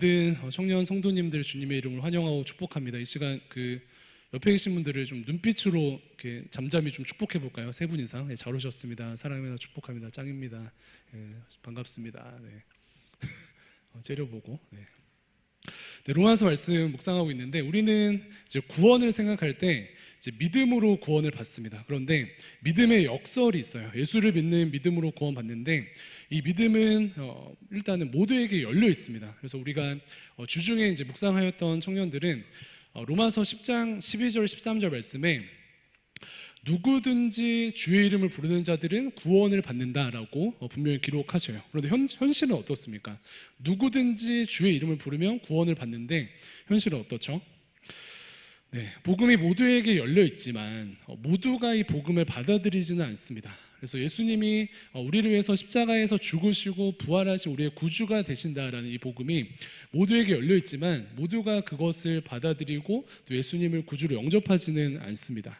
모든 청년 성도님들 주님의 이름을 환영하고 축복합니다. 이 시간 옆에 계신 분들을 좀 눈빛으로 이렇게 잠잠히 좀 축복해 볼까요? 세 분 이상. 잘 오셨습니다. 사랑합니다. 축복합니다. 짱입니다. 반갑습니다. 째려보고. 로마서 말씀 묵상하고 있는데, 우리는 이제 구원을 생각할 때 이제 믿음으로 구원을 받습니다. 그런데 믿음의 역설이 있어요. 예수를 믿는 믿음으로 구원 받는데, 이 믿음은 일단은 모두에게 열려 있습니다. 그래서 우리가 주중에 이제 묵상하였던 청년들은 로마서 10장 12절 13절 말씀에 누구든지 주의 이름을 부르는 자들은 구원을 받는다라고 분명히 기록하셔요. 그런데 현실은 어떻습니까? 누구든지 주의 이름을 부르면 구원을 받는데 현실은 어떻죠? 복음이 모두에게 열려 있지만 모두가 이 복음을 받아들이지는 않습니다. 그래서 예수님이 우리를 위해서 십자가에서 죽으시고 부활하신 우리의 구주가 되신다라는 이 복음이 모두에게 열려 있지만 모두가 그것을 받아들이고 또 예수님을 구주로 영접하지는 않습니다.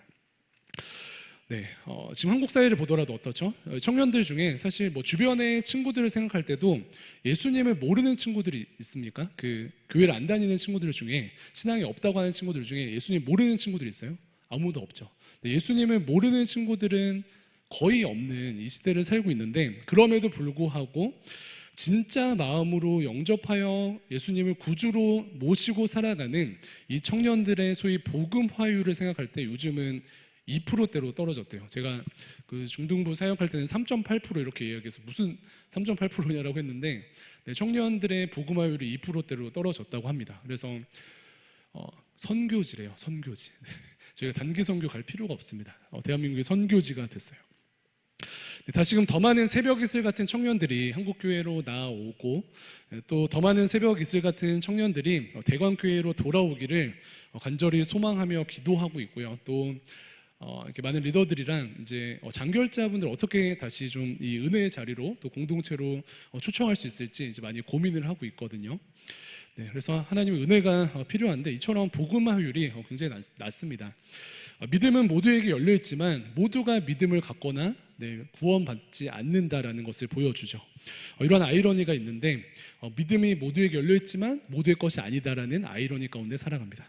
지금 한국 사회를 보더라도 어떻죠? 청년들 중에 사실 주변의 친구들을 생각할 때도 예수님을 모르는 친구들이 있습니까? 교회를 안 다니는 친구들 중에, 신앙이 없다고 하는 친구들 중에 예수님 모르는 친구들이 있어요? 아무도 없죠. 예수님을 모르는 친구들은 거의 없는 이 시대를 살고 있는데, 그럼에도 불구하고 진짜 마음으로 영접하여 예수님을 구주로 모시고 살아가는 이 청년들의 소위 복음 화율을 생각할 때 요즘은 2%대로 떨어졌대요. 제가 중등부 사역할 때는 3.8% 이렇게 이야기해서 무슨 3.8%냐라고 했는데, 청년들의 복음화율이 2%대로 떨어졌다고 합니다. 그래서 선교지래요. 선교지. 저희가 단기 선교 갈 필요가 없습니다. 대한민국의 선교지가 됐어요. 다시금 더 많은 새벽 이슬 같은 청년들이 한국교회로 나오고, 또 더 많은 새벽 이슬 같은 청년들이 대광교회로 돌아오기를 간절히 소망하며 기도하고 있고요. 또 이렇게 많은 리더들이랑 이제 장결자분들 어떻게 다시 좀 이 은혜의 자리로 또 공동체로 초청할 수 있을지 이제 많이 고민을 하고 있거든요. 그래서 하나님의 은혜가 필요한데, 이처럼 복음화율이 굉장히 낮습니다. 믿음은 모두에게 열려 있지만 모두가 믿음을 갖거나 구원받지 않는다라는 것을 보여주죠. 이러한 아이러니가 있는데, 믿음이 모두에게 열려 있지만 모두의 것이 아니다라는 아이러니 가운데 살아갑니다.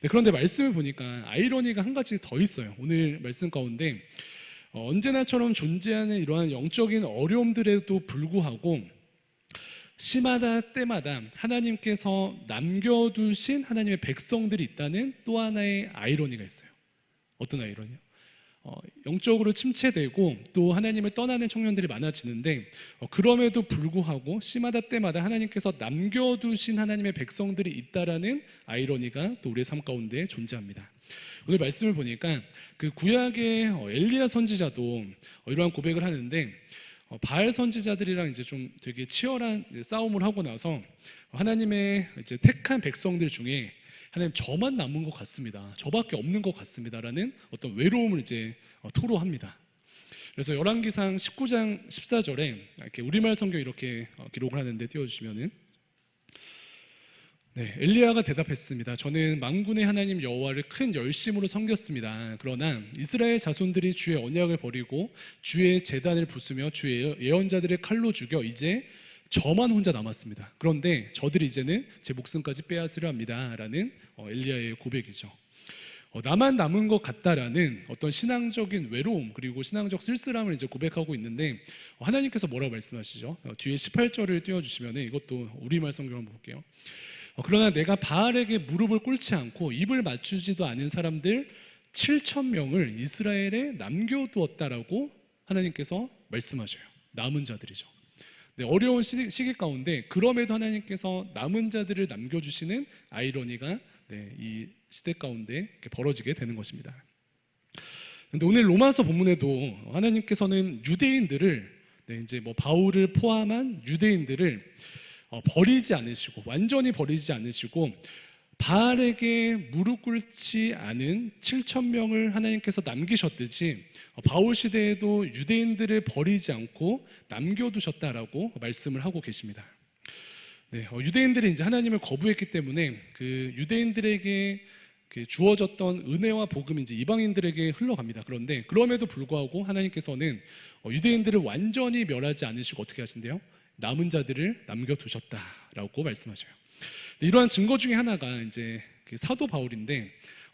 그런데 말씀을 보니까 아이러니가 한 가지 더 있어요. 오늘 말씀 가운데 언제나처럼 존재하는 이러한 영적인 어려움들에도 불구하고 시마다 때마다 하나님께서 남겨두신 하나님의 백성들이 있다는 또 하나의 아이러니가 있어요. 어떤 아이러니요? 영적으로 침체되고 또 하나님을 떠나는 청년들이 많아지는데, 그럼에도 불구하고 시마다 때마다 하나님께서 남겨두신 하나님의 백성들이 있다라는 아이러니가 또 우리의 삶 가운데 존재합니다. 오늘 말씀을 보니까 구약의 엘리야 선지자도 이러한 고백을 하는데, 바알 선지자들이랑 이제 좀 되게 치열한 싸움을 하고 나서 하나님의 이제 택한 백성들 중에 하나님, 저만 남은 것 같습니다. 저밖에 없는 것 같습니다라는 어떤 외로움을 이제 토로합니다. 그래서 열왕기상 19장 14절에 이렇게 우리말 성경 이렇게 기록을 하는데, 띄워주시면은, 엘리야가 대답했습니다. 저는 만군의 하나님 여호와를 큰 열심으로 섬겼습니다. 그러나 이스라엘 자손들이 주의 언약을 버리고 주의 제단을 부수며 주의 예언자들을 칼로 죽여 이제 저만 혼자 남았습니다. 그런데 저들이 이제는 제 목숨까지 빼앗으려 합니다 라는 엘리야의 고백이죠. 나만 남은 것 같다라는 어떤 신앙적인 외로움, 그리고 신앙적 쓸쓸함을 이제 고백하고 있는데, 하나님께서 뭐라고 말씀하시죠? 뒤에 18절을 띄워주시면 이것도 우리말 성경 한번 볼게요. 그러나 내가 바알에게 무릎을 꿇지 않고 입을 맞추지도 않은 사람들 7,000명을 이스라엘에 남겨두었다라고 하나님께서 말씀하셔요. 남은 자들이죠. 어려운 시기 가운데 그럼에도 하나님께서 남은 자들을 남겨주시는 아이러니가 이 시대 가운데 이렇게 벌어지게 되는 것입니다. 그런데 오늘 로마서 본문에도 하나님께서는 유대인들을 이제 바울을 포함한 유대인들을 버리지 않으시고, 완전히 버리지 않으시고, 바알에게 무릎 꿇지 않은 7,000명을 하나님께서 남기셨듯이 바울 시대에도 유대인들을 버리지 않고 남겨두셨다라고 말씀을 하고 계십니다. 유대인들이 이제 하나님을 거부했기 때문에 그 유대인들에게 주어졌던 은혜와 복음이 이제 이방인들에게 흘러갑니다. 그런데 그럼에도 불구하고 하나님께서는 유대인들을 완전히 멸하지 않으시고 어떻게 하신대요? 남은 자들을 남겨두셨다라고 말씀하셔요. 이러한 증거 중에 하나가 이제 그 사도 바울인데,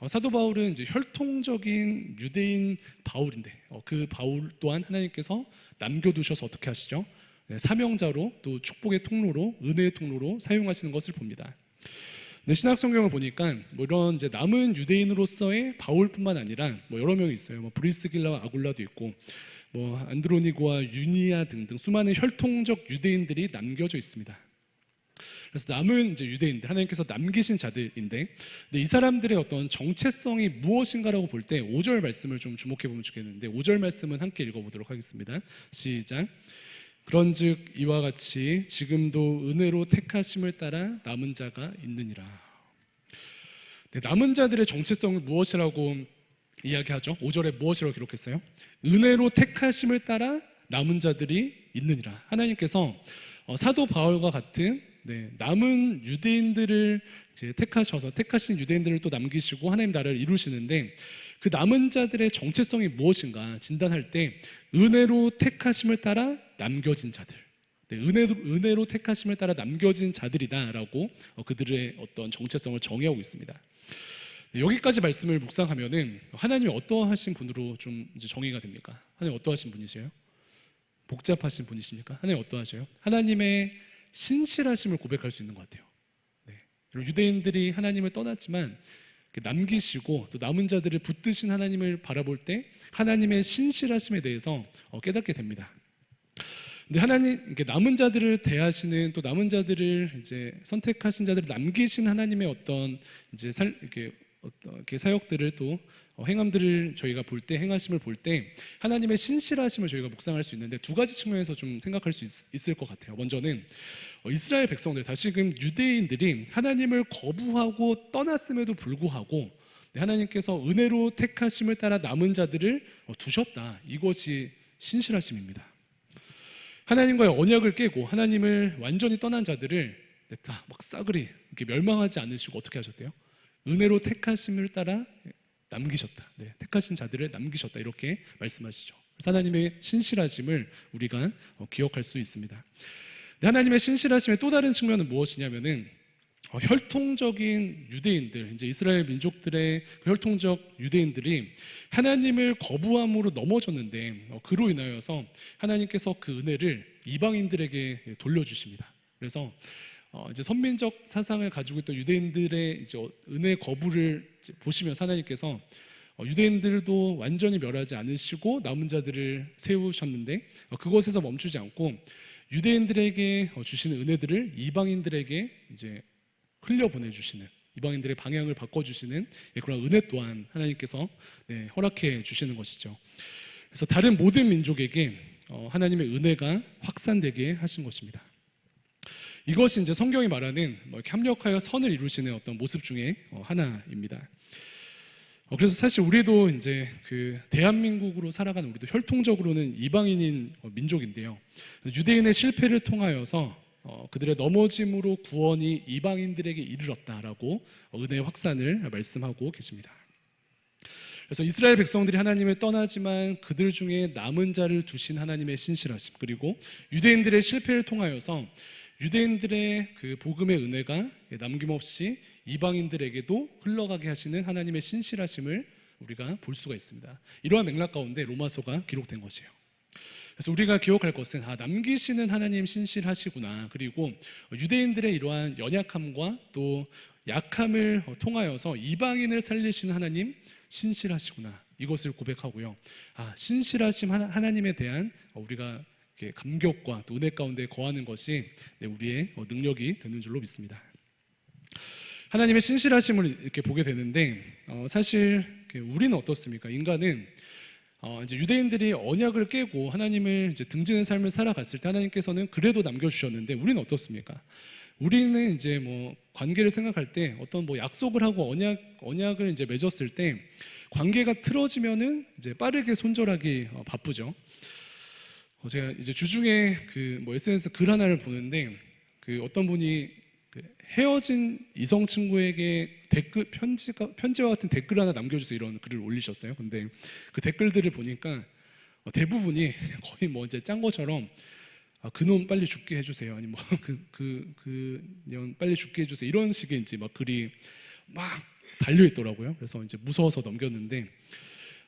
사도 바울은 이제 혈통적인 유대인 바울인데, 그 바울 또한 하나님께서 남겨두셔서 어떻게 하시죠? 네, 사명자로 또 축복의 통로로, 은혜의 통로로 사용하시는 것을 봅니다. 근데 신약 성경을 보니까 뭐 이런 이제 남은 유대인으로서의 바울뿐만 아니라 뭐 여러 명이 있어요. 뭐 브리스길라와 아굴라도 있고, 뭐 안드로니고와 유니아 등등 수많은 혈통적 유대인들이 남겨져 있습니다. 그래서 남은 이제 유대인들, 하나님께서 남기신 자들인데, 근데 이 사람들의 어떤 정체성이 무엇인가라고 볼 때 5절 말씀을 좀 주목해 보면 좋겠는데, 5절 말씀은 함께 읽어보도록 하겠습니다. 시작. 그런즉 이와 같이 지금도 은혜로 택하심을 따라 남은 자가 있느니라. 네, 남은 자들의 정체성을 무엇이라고 이야기하죠? 5절에 무엇이라고 기록했어요? 은혜로 택하심을 따라 남은 자들이 있느니라. 하나님께서 사도 바울과 같은 남은 유대인들을 이제 택하신 유대인들을 또 남기시고 하나님 나라를 이루시는데, 그 남은 자들의 정체성이 무엇인가 진단할 때 은혜로 택하심을 따라 남겨진 자들, 은혜로 택하심을 따라 남겨진 자들이다라고 그들의 어떤 정체성을 정의하고 있습니다. 여기까지 말씀을 묵상하면은 하나님이 어떠하신 분으로 좀 이제 정의가 됩니까? 하나님 어떠하신 분이세요? 복잡하신 분이십니까? 하나님 어떠하셔요? 하나님의 신실하심을 고백할 수 있는 것 같아요. 네. 유대인들이 하나님을 떠났지만 남기시고 또 남은 자들을 붙드신 하나님을 바라볼 때 하나님의 신실하심에 대해서 깨닫게 됩니다. 근데 하나님, 남은 자들을 대하시는, 또 남은 자들을 이제 선택하신 자들을 남기신 하나님의 어떤 이제 이렇게 사역들을 또 행함들을 저희가 볼 때, 행하심을 볼 때 하나님의 신실하심을 저희가 묵상할 수 있는데, 두 가지 측면에서 좀 생각할 수 있을 것 같아요. 먼저는 이스라엘 백성들, 다시금 유대인들이 하나님을 거부하고 떠났음에도 불구하고 하나님께서 은혜로 택하심을 따라 남은 자들을 두셨다. 이것이 신실하심입니다. 하나님과의 언약을 깨고 하나님을 완전히 떠난 자들을 다 막 싸그리 이렇게 멸망하지 않으시고 어떻게 하셨대요? 은혜로 택하심을 따라 남기셨다. 택하신 자들을 남기셨다. 이렇게 말씀하시죠. 그래서 하나님의 신실하심을 우리가 기억할 수 있습니다. 하나님의 신실하심의 또 다른 측면은 무엇이냐면은 혈통적인 유대인들, 이제 이스라엘 민족들의 혈통적 유대인들이 하나님을 거부함으로 넘어졌는데, 그로 인하여서 하나님께서 그 은혜를 이방인들에게 돌려주십니다. 그래서 이제 선민적 사상을 가지고 있던 유대인들의 이제 은혜 거부를 보시면서 하나님께서 유대인들도 완전히 멸하지 않으시고 남은 자들을 세우셨는데, 그것에서 멈추지 않고 유대인들에게 주시는 은혜들을 이방인들에게 이제 흘려보내 주시는, 이방인들의 방향을 바꿔주시는 그런 은혜 또한 하나님께서 허락해 주시는 것이죠. 그래서 다른 모든 민족에게 하나님의 은혜가 확산되게 하신 것입니다. 이것이 이제 성경이 말하는 이렇게 합력하여 선을 이루시는 어떤 모습 중에 하나입니다. 그래서 사실 우리도 이제 그 대한민국으로 살아가는 우리도 혈통적으로는 이방인인 민족인데요. 유대인의 실패를 통하여서 그들의 넘어짐으로 구원이 이방인들에게 이르렀다라고 은혜의 확산을 말씀하고 계십니다. 그래서 이스라엘 백성들이 하나님을 떠나지만 그들 중에 남은 자를 두신 하나님의 신실하심, 그리고 유대인들의 실패를 통하여서 유대인들의 그 복음의 은혜가 남김없이 이방인들에게도 흘러가게 하시는 하나님의 신실하심을 우리가 볼 수가 있습니다. 이러한 맥락 가운데 로마서가 기록된 것이에요. 그래서 우리가 기억할 것은 남기시는 하나님 신실하시구나, 그리고 유대인들의 이러한 연약함과 또 약함을 통하여서 이방인을 살리시는 하나님 신실하시구나, 이것을 고백하고요. 신실하심 하나님에 대한 우리가 감격과 또 은혜 가운데 거하는 것이 우리의 능력이 되는 줄로 믿습니다. 하나님의 신실하심을 이렇게 보게 되는데, 사실 우리는 어떻습니까? 인간은 이제 유대인들이 언약을 깨고 하나님을 이제 등지는 삶을 살아갔을 때 하나님께서는 그래도 남겨주셨는데, 우리는 어떻습니까? 우리는 이제 뭐 관계를 생각할 때 어떤 뭐 약속을 하고 언약을 이제 맺었을 때 관계가 틀어지면은 이제 빠르게 손절하기 바쁘죠. 제가 이제 주중에 그 뭐 SNS 글 하나를 보는데, 그 어떤 분이 그 헤어진 이성 친구에게 댓글 편지와 같은 댓글 하나 남겨주세요, 이런 글을 올리셨어요. 근데 그 댓글들을 보니까 대부분이 거의 뭐 이제 짠 것처럼 그놈 빨리 죽게 해주세요. 아니 뭐 그년 빨리 죽게 해주세요. 이런 식의 이제 막 글이 막 달려 있더라고요. 그래서 이제 무서워서 넘겼는데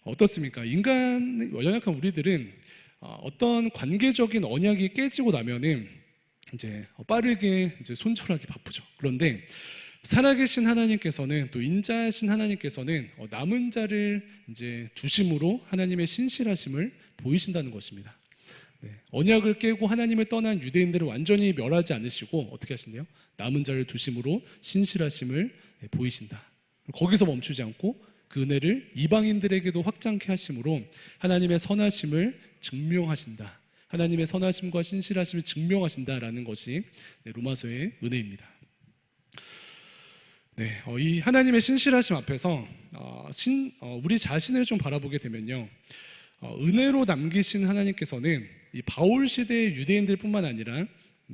어떻습니까? 인간 연약한 우리들은 어떤 관계적인 언약이 깨지고 나면은 이제 빠르게 이제 손절하기 바쁘죠. 그런데 살아계신 하나님께서는 또 인자하신 하나님께서는 남은 자를 이제 두심으로 하나님의 신실하심을 보이신다는 것입니다. 네, 언약을 깨고 하나님을 떠난 유대인들을 완전히 멸하지 않으시고 어떻게 하신대요? 남은 자를 두심으로 신실하심을 보이신다. 거기서 멈추지 않고 그 은혜를 이방인들에게도 확장케 하심으로 하나님의 선하심을 증명하신다. 하나님의 선하심과 신실하심을 증명하신다라는 것이 로마서의 은혜입니다. 네, 이 하나님의 신실하심 앞에서 우리 자신을 좀 바라보게 되면요, 은혜로 남기신 하나님께서는 이 바울 시대의 유대인들뿐만 아니라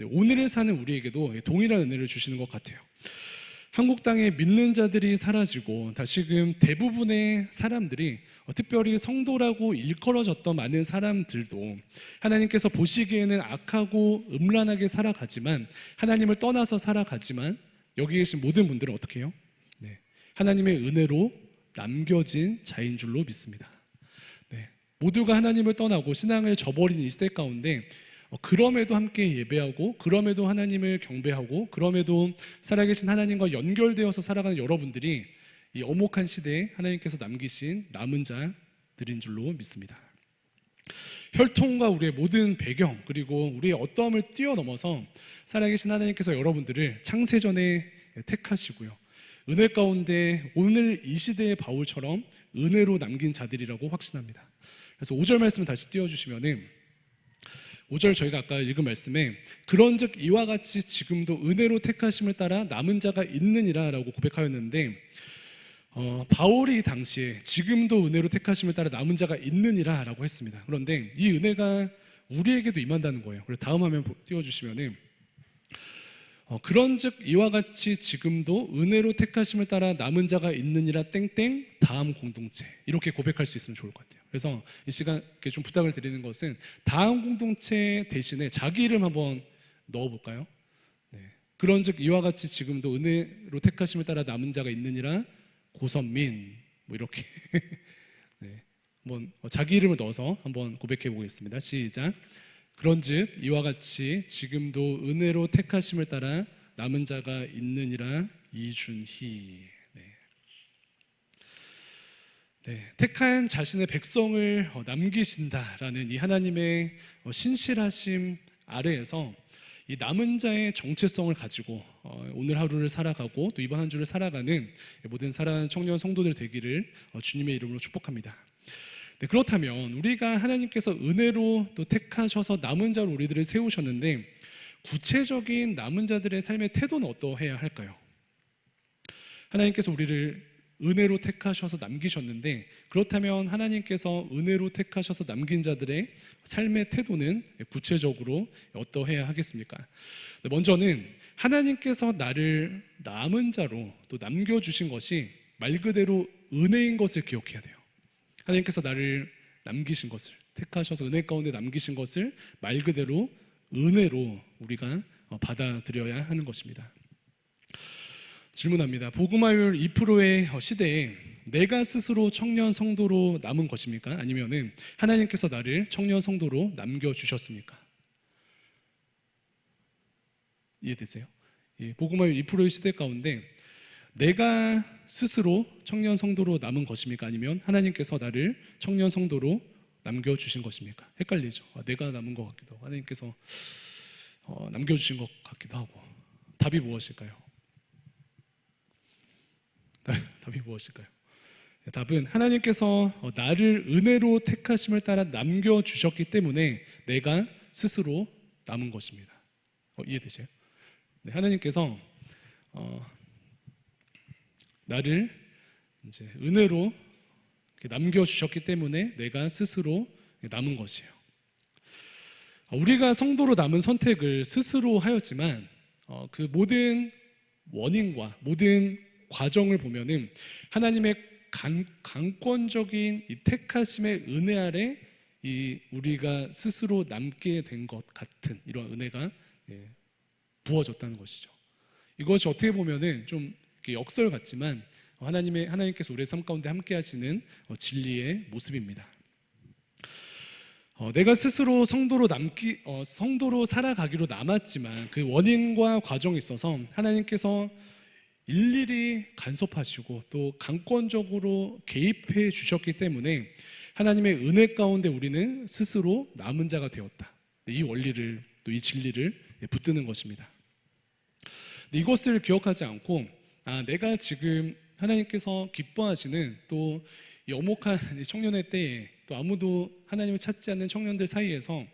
오늘을 사는 우리에게도 동일한 은혜를 주시는 것 같아요. 한국 땅에 믿는 자들이 사라지고 다시금 대부분의 사람들이 특별히 성도라고 일컬어졌던 많은 사람들도 하나님께서 보시기에는 악하고 음란하게 살아가지만, 하나님을 떠나서 살아가지만 여기 계신 모든 분들은 어떻게 해요? 네, 하나님의 은혜로 남겨진 자인 줄로 믿습니다. 네, 모두가 하나님을 떠나고 신앙을 저버린 이 시대 가운데 그럼에도 함께 예배하고, 그럼에도 하나님을 경배하고, 그럼에도 살아계신 하나님과 연결되어서 살아가는 여러분들이 이 엄혹한 시대에 하나님께서 남기신 남은 자들인 줄로 믿습니다. 혈통과 우리의 모든 배경, 그리고 우리의 어떠함을 뛰어넘어서 살아계신 하나님께서 여러분들을 창세전에 택하시고요, 은혜 가운데 오늘 이 시대의 바울처럼 은혜로 남긴 자들이라고 확신합니다. 그래서 5절 말씀을 다시 띄워주시면은, 5절 저희가 아까 읽은 말씀에 그런즉 이와 같이 지금도 은혜로 택하심을 따라 남은 자가 있느니라 라고 고백하였는데, 바울이 당시에 지금도 은혜로 택하심을 따라 남은 자가 있느니라 라고 했습니다. 그런데 이 은혜가 우리에게도 임한다는 거예요. 그래서 다음 화면 띄워주시면은, 그런즉 이와 같이 지금도 은혜로 택하심을 따라 남은 자가 있느니라 땡땡 다음 공동체, 이렇게 고백할 수 있으면 좋을 것 같아요. 그래서 이 시간 좀 부탁을 드리는 것은 다음 공동체 대신에 자기 이름 한번 넣어볼까요? 네. 그런즉 이와 같이 지금도 은혜로 택하심을 따라 남은 자가 있느니라 고선민, 뭐 이렇게 네. 한번 자기 이름을 넣어서 한번 고백해 보겠습니다. 시작. 그런즉 이와 같이 지금도 은혜로 택하심을 따라 남은 자가 있느니라 이준희. 네, 택한 자신의 백성을 남기신다라는 이 하나님의 신실하심 아래에서 이 남은 자의 정체성을 가지고 오늘 하루를 살아가고 또 이번 한 주를 살아가는 모든 사랑하는 청년 성도들 되기를 주님의 이름으로 축복합니다. 네, 그렇다면 우리가 하나님께서 은혜로 또 택하셔서 남은 자로 우리들을 세우셨는데, 구체적인 남은 자들의 삶의 태도는 어떠해야 할까요? 하나님께서 우리를 은혜로 택하셔서 남기셨는데, 그렇다면 하나님께서 은혜로 택하셔서 남긴 자들의 삶의 태도는 구체적으로 어떠해야 하겠습니까? 먼저는 하나님께서 나를 남은 자로 또 남겨주신 것이 말 그대로 은혜인 것을 기억해야 돼요. 하나님께서 나를 남기신 것을, 택하셔서 은혜 가운데 남기신 것을 말 그대로 은혜로 우리가 받아들여야 하는 것입니다. 질문합니다. 복음화율 2%의 시대에 내가 스스로 청년 성도로 남은 것입니까? 아니면은 하나님께서 나를 청년 성도로 남겨주셨습니까? 이해되세요? 복음화율 2%의 시대 가운데 내가 스스로 청년 성도로 남은 것입니까? 아니면 하나님께서 나를 청년 성도로 남겨주신 것입니까? 헷갈리죠? 내가 남은 것 같기도 하고 하나님께서 남겨주신 것 같기도 하고. 답이 무엇일까요? 답이 무엇일까요? 답은 하나님께서 나를 은혜로 택하심을 따라 남겨주셨기 때문에 내가 스스로 남은 것입니다. 이해되세요? 네, 하나님께서 나를 이제 은혜로 남겨주셨기 때문에 내가 스스로 남은 것이에요. 우리가 성도로 남은 선택을 스스로 하였지만 그 모든 원인과 모든 과정을 보면은 하나님의 강권적인 이 택하심의 은혜 아래 이 우리가 스스로 남게 된 것 같은 이런 은혜가 부어졌다는 것이죠. 이것이 어떻게 보면은 좀 역설 같지만 하나님께서 우리의 삶 가운데 함께 하시는 진리의 모습입니다. 내가 스스로 성도로 살아가기로 남았지만 그 원인과 과정에 있어서 하나님께서 일일이 간섭하시고 또 강권적으로 개입해 주셨기 때문에 하나님의 은혜 가운데 우리는 스스로 남은 자가 되었다. 이 원리를 또 이 진리를 붙드는 것입니다. 이것을 기억하지 않고 내가 지금 하나님께서 기뻐하시는 또 이 엄혹한 청년의 때에 또 아무도 하나님을 찾지 않는 청년들 사이에서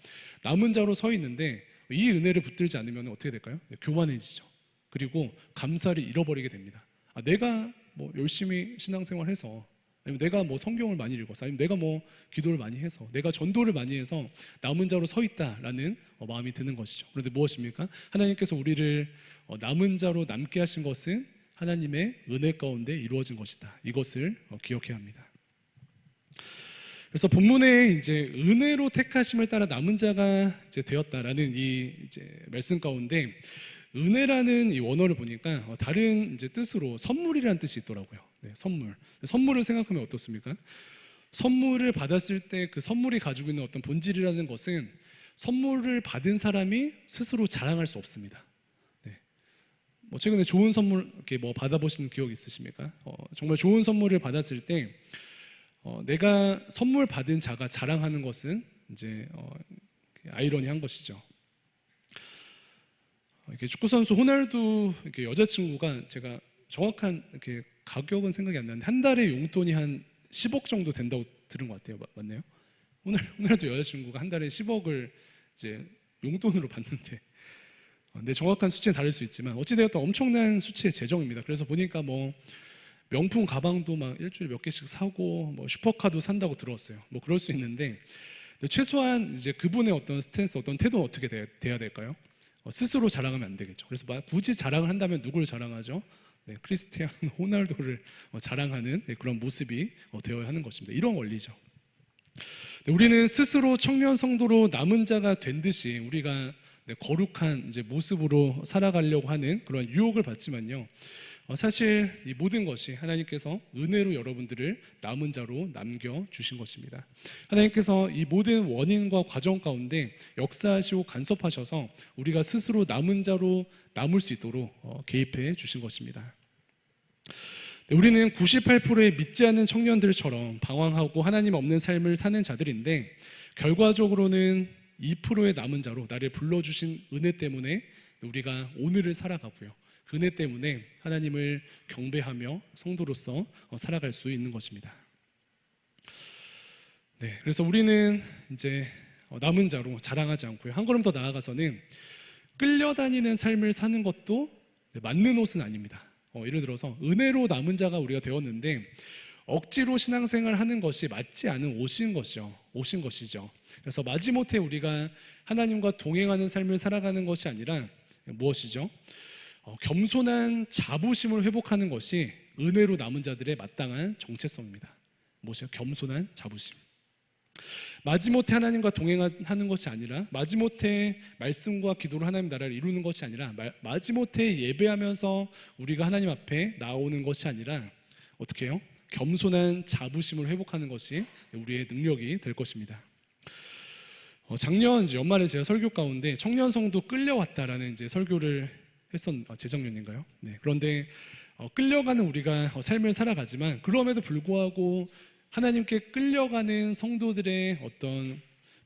남은 자로 서 있는데 이 은혜를 붙들지 않으면 어떻게 될까요? 교만해지죠. 그리고 감사를 잃어버리게 됩니다. 내가 뭐 열심히 신앙생활해서, 아니면 내가 뭐 성경을 많이 읽어서, 아니면 내가 뭐 기도를 많이 해서, 내가 전도를 많이 해서 남은 자로 서 있다라는 마음이 드는 것이죠. 그런데 무엇입니까? 하나님께서 우리를 남은 자로 남게 하신 것은 하나님의 은혜 가운데 이루어진 것이다. 이것을 기억해야 합니다. 그래서 본문에 이제 은혜로 택하심을 따라 남은 자가 이제 되었다라는 이 이제 말씀 가운데 은혜라는 이 원어를 보니까 다른 이제 뜻으로 선물이라는 뜻이 있더라고요. 선물을 생각하면 어떻습니까? 선물을 받았을 때 그 선물이 가지고 있는 어떤 본질이라는 것은 선물을 받은 사람이 스스로 자랑할 수 없습니다. 뭐 최근에 좋은 선물 이렇게 뭐 받아보신 기억 있으십니까? 정말 좋은 선물을 받았을 때 내가 선물 받은 자가 자랑하는 것은 이제 아이러니한 것이죠. 이렇게 축구 선수 호날두 이렇게 여자친구가, 제가 정확한 이렇게 가격은 생각이 안 나는데 한 달에 용돈이 한 10억 정도 된다고 들은 것 같아요. 맞나요? 호날두 여자친구가 한 달에 10억을 이제 용돈으로 받는데, 근데 정확한 수치는 다를 수 있지만 어찌되었든 엄청난 수치의 재정입니다. 그래서 보니까 뭐 명품 가방도 막 일주일에 몇 개씩 사고 뭐 슈퍼카도 산다고 들었어요. 뭐 그럴 수 있는데 최소한 이제 그분의 어떤 스탠스, 어떤 태도는 어떻게 돼야 될까요? 스스로 자랑하면 안 되겠죠. 그래서 굳이 자랑을 한다면 누구를 자랑하죠? 크리스티아노 호날두를 자랑하는 그런 모습이 되어야 하는 것입니다. 이런 원리죠. 우리는 스스로 청년 성도로 남은 자가 된 듯이 우리가 거룩한 이제 모습으로 살아가려고 하는 그런 유혹을 받지만요, 사실 이 모든 것이 하나님께서 은혜로 여러분들을 남은 자로 남겨주신 것입니다. 하나님께서 이 모든 원인과 과정 가운데 역사하시고 간섭하셔서 우리가 스스로 남은 자로 남을 수 있도록 개입해 주신 것입니다. 우리는 98%의 믿지 않는 청년들처럼 방황하고 하나님 없는 삶을 사는 자들인데, 결과적으로는 2%의 남은 자로 나를 불러주신 은혜 때문에 우리가 오늘을 살아가고요, 그 은혜 때문에 하나님을 경배하며 성도로서 살아갈 수 있는 것입니다. 그래서 우리는 이제 남은 자로 자랑하지 않고요, 한 걸음 더 나아가서는 끌려다니는 삶을 사는 것도 맞는 옷은 아닙니다. 예를 들어서 은혜로 남은 자가 우리가 되었는데 억지로 신앙생활 하는 것이 맞지 않은 옷인 것이죠. 그래서 마지못해 우리가 하나님과 동행하는 삶을 살아가는 것이 아니라 무엇이죠? 겸손한 자부심을 회복하는 것이 은혜로 남은 자들의 마땅한 정체성입니다. 무엇이요? 겸손한 자부심. 마지못해 하나님과 동행하는 것이 아니라, 마지못해 말씀과 기도로 하나님 나라를 이루는 것이 아니라, 마지못해 예배하면서 우리가 하나님 앞에 나오는 것이 아니라 어떻게 해요? 겸손한 자부심을 회복하는 것이 우리의 능력이 될 것입니다. 작년 이제 연말에 제가 설교 가운데 청년 성도 끌려왔다라는 이제 설교를 재작년인가요? 그런데 끌려가는 우리가 삶을 살아가지만 그럼에도 불구하고 하나님께 끌려가는 성도들의 어떤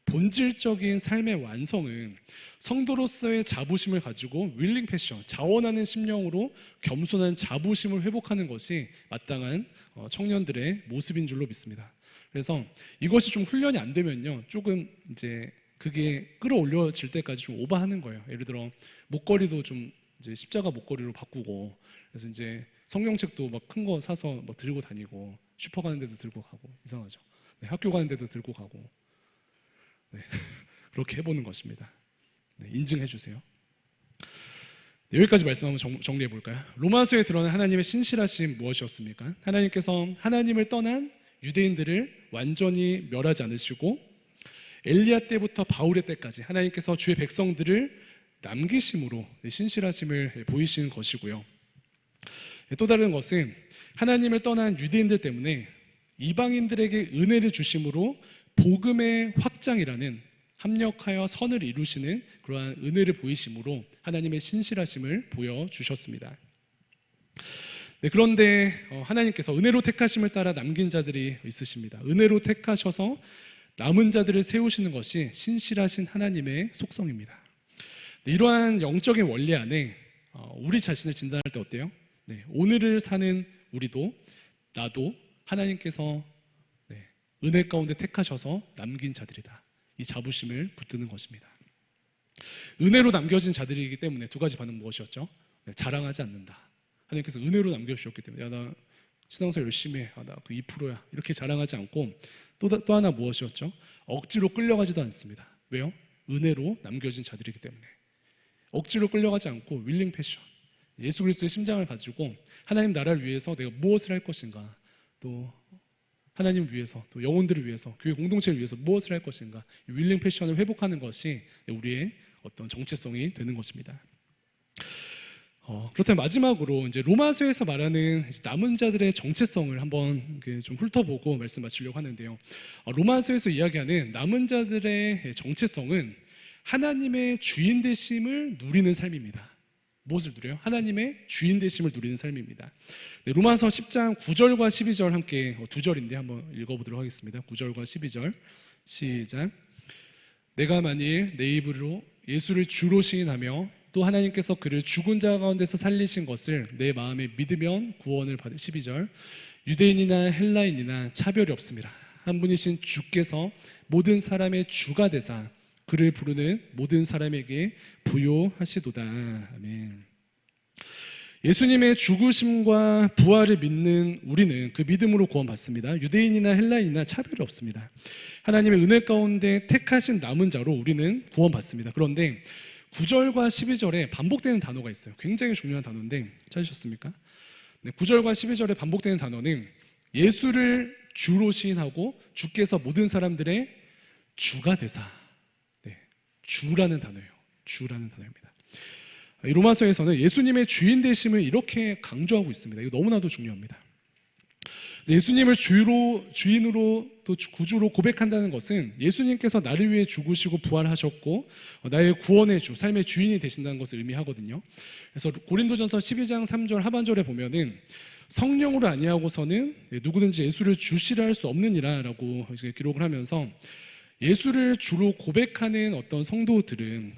본질적인 삶의 완성은 성도로서의 자부심을 가지고 윌링 패션, 자원하는 심령으로 겸손한 자부심을 회복하는 것이 마땅한 청년들의 모습인 줄로 믿습니다. 그래서 이것이 좀 훈련이 안 되면요, 조금 이제 그게 끌어올려질 때까지 좀 오버하는 거예요. 예를 들어 목걸이도 좀 이제 십자가 목걸이로 바꾸고, 그래서 이제 성경책도 막 큰 거 사서 막 들고 다니고, 슈퍼 가는 데도 들고 가고, 이상하죠. 학교 가는 데도 들고 가고, 그렇게 해보는 것입니다. 인증해 주세요. 여기까지 말씀 한번 정리해 볼까요? 로마서에 드러난 하나님의 신실하심 무엇이었습니까? 하나님께서 하나님을 떠난 유대인들을 완전히 멸하지 않으시고 엘리야 때부터 바울의 때까지 하나님께서 주의 백성들을 남기심으로 신실하심을 보이시는 것이고요. 또 다른 것은 하나님을 떠난 유대인들 때문에 이방인들에게 은혜를 주심으로 복음의 확장이라는 합력하여 선을 이루시는 그러한 은혜를 보이심으로 하나님의 신실하심을 보여주셨습니다. 그런데 하나님께서 은혜로 택하심을 따라 남긴 자들이 있으십니다. 은혜로 택하셔서 남은 자들을 세우시는 것이 신실하신 하나님의 속성입니다. 이러한 영적인 원리 안에 우리 자신을 진단할 때 어때요? 오늘을 사는 우리도 나도 하나님께서 은혜 가운데 택하셔서 남긴 자들이다. 이 자부심을 붙드는 것입니다. 은혜로 남겨진 자들이기 때문에 두 가지 반응 무엇이었죠? 자랑하지 않는다. 하나님께서 은혜로 남겨주셨기 때문에 나 신앙생활 열심히 해. 나 그 2%야. 이렇게 자랑하지 않고 또 하나 무엇이었죠? 억지로 끌려가지도 않습니다. 왜요? 은혜로 남겨진 자들이기 때문에. 억지로 끌려가지 않고 윌링 패션, 예수 그리스도의 심장을 가지고 하나님 나라를 위해서 내가 무엇을 할 것인가, 또 하나님을 위해서, 또 영혼들을 위해서, 교회 공동체를 위해서 무엇을 할 것인가, 윌링 패션을 회복하는 것이 우리의 어떤 정체성이 되는 것입니다. 그렇다면 마지막으로 이제 로마서에서 말하는 남은 자들의 정체성을 한번 좀 훑어보고 말씀 마치려고 하는데요. 로마서에서 이야기하는 남은 자들의 정체성은 하나님의 주인 되심을 누리는 삶입니다. 무엇을 누려요? 하나님의 주인 되심을 누리는 삶입니다. 로마서 10장 9절과 12절 함께 두 절인데 한번 읽어보도록 하겠습니다. 9절과 12절 시작. 내가 만일 내 입으로 예수를 주로 시인하며 또 하나님께서 그를 죽은 자 가운데서 살리신 것을 내 마음에 믿으면 구원을 받을. 12절. 유대인이나 헬라인이나 차별이 없습니다. 한 분이신 주께서 모든 사람의 주가 되사 그를 부르는 모든 사람에게 부요하시도다. 아멘. 예수님의 죽으심과 부활을 믿는 우리는 그 믿음으로 구원받습니다. 유대인이나 헬라인이나 차별이 없습니다. 하나님의 은혜 가운데 택하신 남은 자로 우리는 구원받습니다. 그런데 9절과 12절에 반복되는 단어가 있어요. 굉장히 중요한 단어인데 찾으셨습니까? 9절과 12절에 반복되는 단어는 예수를 주로 시인하고 주께서 모든 사람들의 주가 되사. 주라는 단어예요. 주라는 단어입니다. 이 로마서에서는 예수님의 주인 되심을 이렇게 강조하고 있습니다. 이거 너무나도 중요합니다. 예수님을 주인으로 또 구주로 고백한다는 것은 예수님께서 나를 위해 죽으시고 부활하셨고 나의 구원의 주, 삶의 주인이 되신다는 것을 의미하거든요. 그래서 고린도전서 12장 3절 하반절에 보면은 성령으로 아니하고서는 누구든지 예수를 주시라 할 수 없느니라 라고 기록을 하면서 예수를 주로 고백하는 어떤 성도들은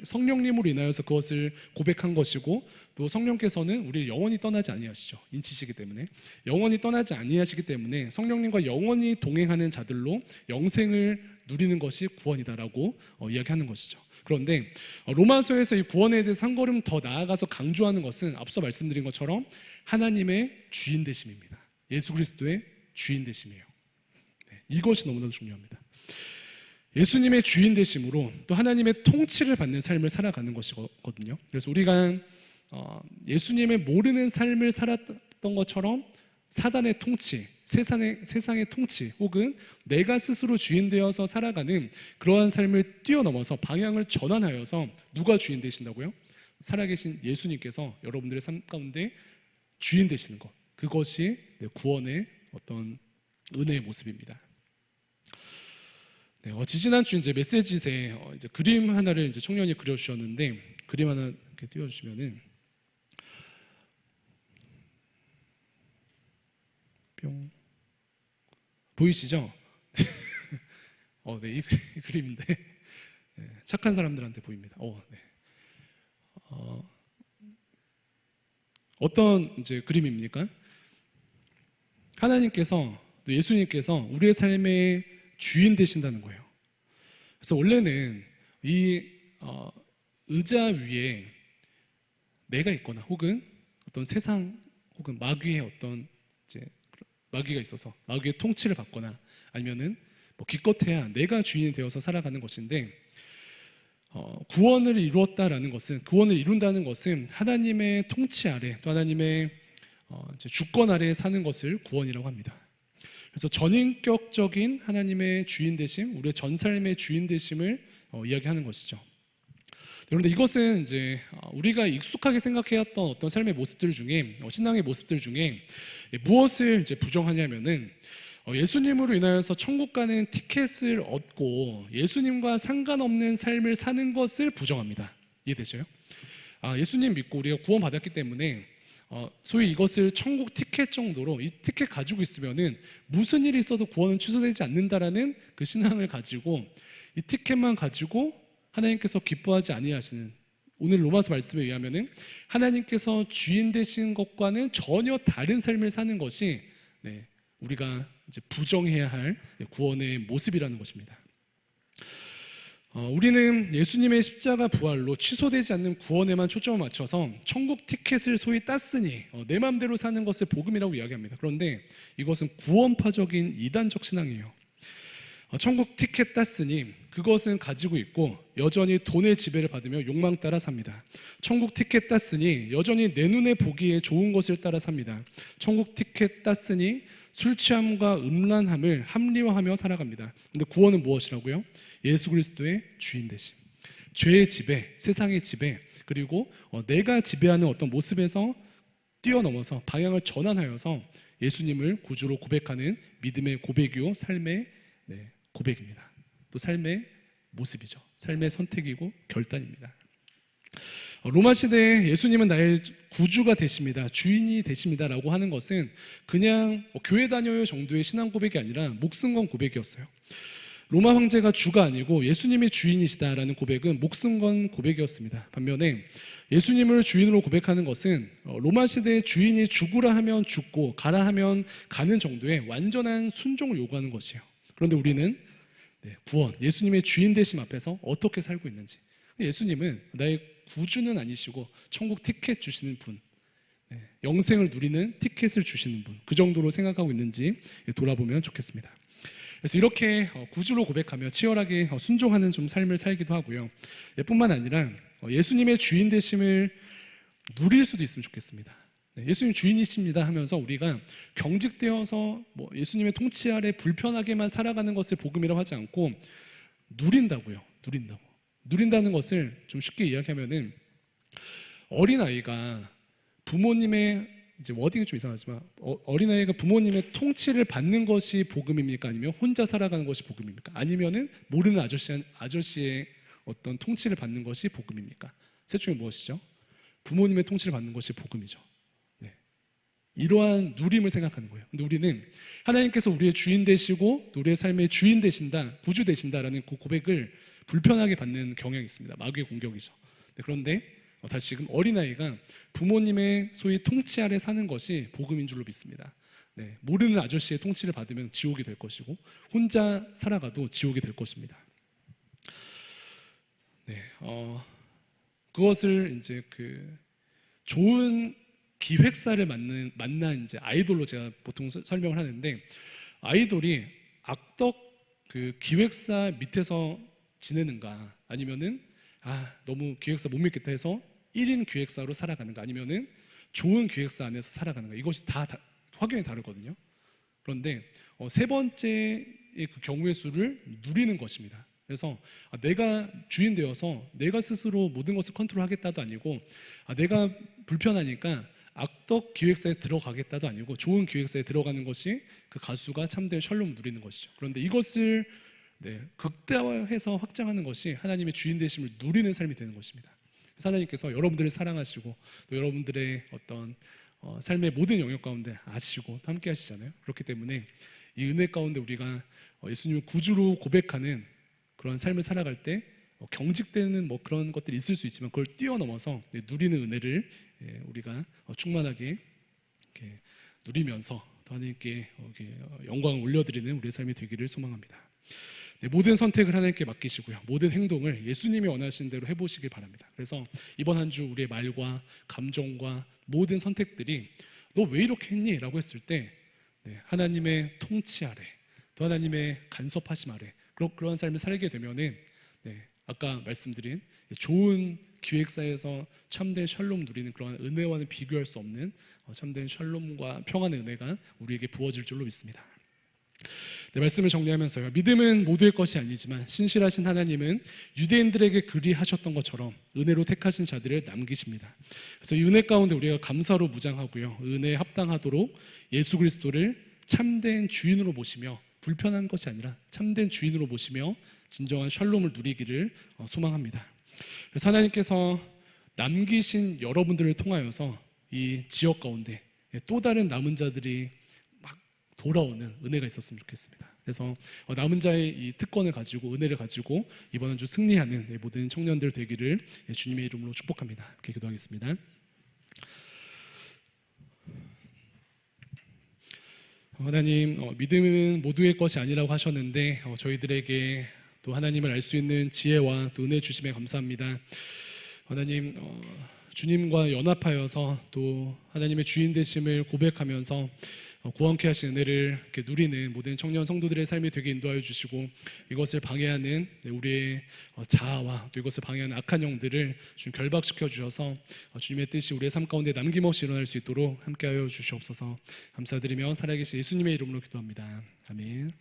성령님으로 인하여서 그것을 고백한 것이고 또 성령께서는 우리를 영원히 떠나지 아니하시죠. 인치시기 때문에 영원히 떠나지 아니하시기 때문에 성령님과 영원히 동행하는 자들로 영생을 누리는 것이 구원이다라고 이야기하는 것이죠. 그런데 로마서에서 이 구원에 대해서 한 걸음 더 나아가서 강조하는 것은 앞서 말씀드린 것처럼 하나님의 주인 되심입니다. 예수 그리스도의 주인 되심이에요. 이것이 너무나도 중요합니다. 예수님의 주인 되심으로 또 하나님의 통치를 받는 삶을 살아가는 것이거든요. 그래서 우리가 예수님을 모르는 삶을 살았던 것처럼 사단의 통치, 세상의 통치 혹은 내가 스스로 주인 되어서 살아가는 그러한 삶을 뛰어넘어서 방향을 전환하여서 누가 주인 되신다고요? 살아계신 예수님께서 여러분들의 삶 가운데 주인 되시는 것, 그것이 구원의 어떤 은혜의 모습입니다. 지지난주 이제 메시지에 이제 그림 하나를 이제 청년이 그려주셨는데 그림 하나 이렇게 띄워주시면은 뿅 보이시죠? 네, 이 그림인데 착한 사람들한테 보입니다. 네. 어떤 이제 그림입니까? 하나님께서 또 예수님께서 우리의 삶의 주인 되신다는 거예요. 그래서 원래는 이 의자 위에 내가 있거나 혹은 어떤 세상 혹은 마귀의 어떤 이제 마귀가 있어서 마귀의 통치를 받거나 아니면은 뭐 기껏해야 내가 주인이 되어서 살아가는 것인데 구원을 이루었다라는 것은 구원을 이룬다는 것은 하나님의 통치 아래 또 하나님의 이제 주권 아래 사는 것을 구원이라고 합니다. 그래서 전인격적인 하나님의 주인 되심, 우리의 전 삶의 주인 되심을 이야기하는 것이죠. 그런데 이것은 이제 우리가 익숙하게 생각해왔던 어떤 삶의 모습들 중에, 신앙의 모습들 중에 무엇을 이제 부정하냐면은, 예수님으로 인하여서 천국 가는 티켓을 얻고 예수님과 상관없는 삶을 사는 것을 부정합니다. 이해되셔요? 예수님 믿고 우리가 구원받았기 때문에 소위 이것을 천국 티켓 정도로, 이 티켓 가지고 있으면은 무슨 일이 있어도 구원은 취소되지 않는다라는 그 신앙을 가지고, 이 티켓만 가지고 하나님께서 기뻐하지 아니하시는, 오늘 로마서 말씀에 의하면은 하나님께서 주인 되신 것과는 전혀 다른 삶을 사는 것이 우리가 이제 부정해야 할 구원의 모습이라는 것입니다. 우리는 예수님의 십자가 부활로 취소되지 않는 구원에만 초점을 맞춰서 천국 티켓을 소위 땄으니 내 마음대로 사는 것을 복음이라고 이야기합니다. 그런데 이것은 구원파적인 이단적 신앙이에요. 천국 티켓 땄으니 그것은 가지고 있고 여전히 돈의 지배를 받으며 욕망 따라 삽니다. 천국 티켓 땄으니 여전히 내 눈에 보기에 좋은 것을 따라 삽니다. 천국 티켓 땄으니 술 취함과 음란함을 합리화하며 살아갑니다. 근데 구원은 무엇이라고요? 예수 그리스도의 주인 되심, 죄의 지배, 세상의 지배, 그리고 내가 지배하는 어떤 모습에서 뛰어넘어서 방향을 전환하여서 예수님을 구주로 고백하는 믿음의 고백이요 삶의 고백입니다. 또 삶의 모습이죠. 삶의 선택이고 결단입니다. 로마 시대에 예수님은 나의 구주가 되십니다, 주인이 되십니다 라고 하는 것은 그냥 교회 다녀요 정도의 신앙 고백이 아니라 목숨 건 고백이었어요. 로마 황제가 주가 아니고 예수님이 주인이시다라는 고백은 목숨 건 고백이었습니다. 반면에 예수님을 주인으로 고백하는 것은 로마 시대의 주인이 죽으라 하면 죽고 가라 하면 가는 정도의 완전한 순종을 요구하는 것이에요. 그런데 우리는 구원, 예수님의 주인 되심 앞에서 어떻게 살고 있는지, 예수님은 나의 구주는 아니시고 천국 티켓 주시는 분, 영생을 누리는 티켓을 주시는 분, 그 정도로 생각하고 있는지 돌아보면 좋겠습니다. 그래서 이렇게 구주로 고백하며 치열하게 순종하는 좀 삶을 살기도 하고요. 뿐만 아니라 예수님의 주인 되심을 누릴 수도 있으면 좋겠습니다. 예수님 주인이십니다 하면서 우리가 경직되어서 예수님의 통치 아래 불편하게만 살아가는 것을 복음이라고 하지 않고 누린다고요. 누린다는 것을 좀 쉽게 이야기하면은, 어린아이가 부모님의, 이제 워딩이 좀 이상하지만 어린아이가 부모님의 통치를 받는 것이 복음입니까? 아니면 혼자 살아가는 것이 복음입니까? 아니면은 모르는 아저씨의 어떤 통치를 받는 것이 복음입니까? 셋 중에 무엇이죠? 부모님의 통치를 받는 것이 복음이죠. 이러한 누림을 생각하는 거예요. 근데 우리는 하나님께서 우리의 주인 되시고 우리의 삶의 주인 되신다, 구주 되신다라는 그 고백을 불편하게 받는 경향이 있습니다. 마귀의 공격이죠. 그런데 다시금 어린아이가 부모님의 소위 통치 아래 사는 것이 복음인 줄로 믿습니다. 모르는 아저씨의 통치를 받으면 지옥이 될 것이고 혼자 살아가도 지옥이 될 것입니다. 그것을 이제 그 좋은 기획사를 만난 이제 아이돌로 제가 보통 설명을 하는데, 아이돌이 악덕 그 기획사 밑에서 지내는가, 아니면은 너무 기획사 못 믿겠다 해서 1인 기획사로 살아가는가, 아니면은 좋은 기획사 안에서 살아가는가, 이것이 다 확연히 다르거든요. 그런데 세 번째의 그 경우의 수를 누리는 것입니다. 그래서 내가 주인 되어서 내가 스스로 모든 것을 컨트롤하겠다도 아니고, 내가 불편하니까 악덕 기획사에 들어가겠다도 아니고 좋은 기획사에 들어가는 것이 그 가수가 참된 샬롬을 누리는 것이죠. 그런데 이것을 극대화해서 확장하는 것이 하나님의 주인 되심을 누리는 삶이 되는 것입니다. 그래서 하나님께서 여러분들을 사랑하시고 또 여러분들의 어떤 삶의 모든 영역 가운데 아시고 또 함께 하시잖아요. 그렇기 때문에 이 은혜 가운데 우리가 예수님을 구주로 고백하는 그런 삶을 살아갈 때 경직되는 그런 것들이 있을 수 있지만 그걸 뛰어넘어서 누리는 은혜를 우리가 충만하게 누리면서 또 하나님께 영광을 올려드리는 우리의 삶이 되기를 소망합니다. 모든 선택을 하나님께 맡기시고요, 모든 행동을 예수님이 원하시는 대로 해보시길 바랍니다. 그래서 이번 한 주 우리의 말과 감정과 모든 선택들이 너 왜 이렇게 했니? 라고 했을 때 하나님의 통치 아래, 또 하나님의 간섭하심 아래 그러한 삶을 살게 되면은 아까 말씀드린 좋은 기획사에서 참된 샬롬 누리는 그러한 은혜와는 비교할 수 없는 참된 샬롬과 평안의 은혜가 우리에게 부어질 줄로 믿습니다. 네, 말씀을 정리하면서요. 믿음은 모두의 것이 아니지만 신실하신 하나님은 유대인들에게 그리하셨던 것처럼 은혜로 택하신 자들을 남기십니다. 그래서 이 은혜 가운데 우리가 감사로 무장하고요. 은혜에 합당하도록 예수 그리스도를 참된 주인으로 모시며 불편한 것이 아니라 참된 주인으로 모시며 진정한 샬롬을 누리기를 소망합니다. 그래서 하나님께서 남기신 여러분들을 통하여서 이 지역 가운데 또 다른 남은 자들이 막 돌아오는 은혜가 있었으면 좋겠습니다. 그래서 남은 자의 이 특권을 가지고 은혜를 가지고 이번 한 주 승리하는 모든 청년들 되기를 주님의 이름으로 축복합니다. 이렇게 기도하겠습니다. 하나님, 믿음은 모두의 것이 아니라고 하셨는데 저희들에게 또 하나님을 알 수 있는 지혜와 또 은혜 주심에 감사합니다. 하나님, 주님과 연합하여서 또 하나님의 주인 되심을 고백하면서 구원케 하신 은혜를 이렇게 누리는 모든 청년 성도들의 삶이 되게 인도하여 주시고, 이것을 방해하는 우리의 자아와 또 이것을 방해하는 악한 영들을 주님 결박시켜 주셔서 주님의 뜻이 우리의 삶 가운데 남김없이 일어날 수 있도록 함께하여 주시옵소서. 감사드리며 살아계신 예수님의 이름으로 기도합니다. 아멘.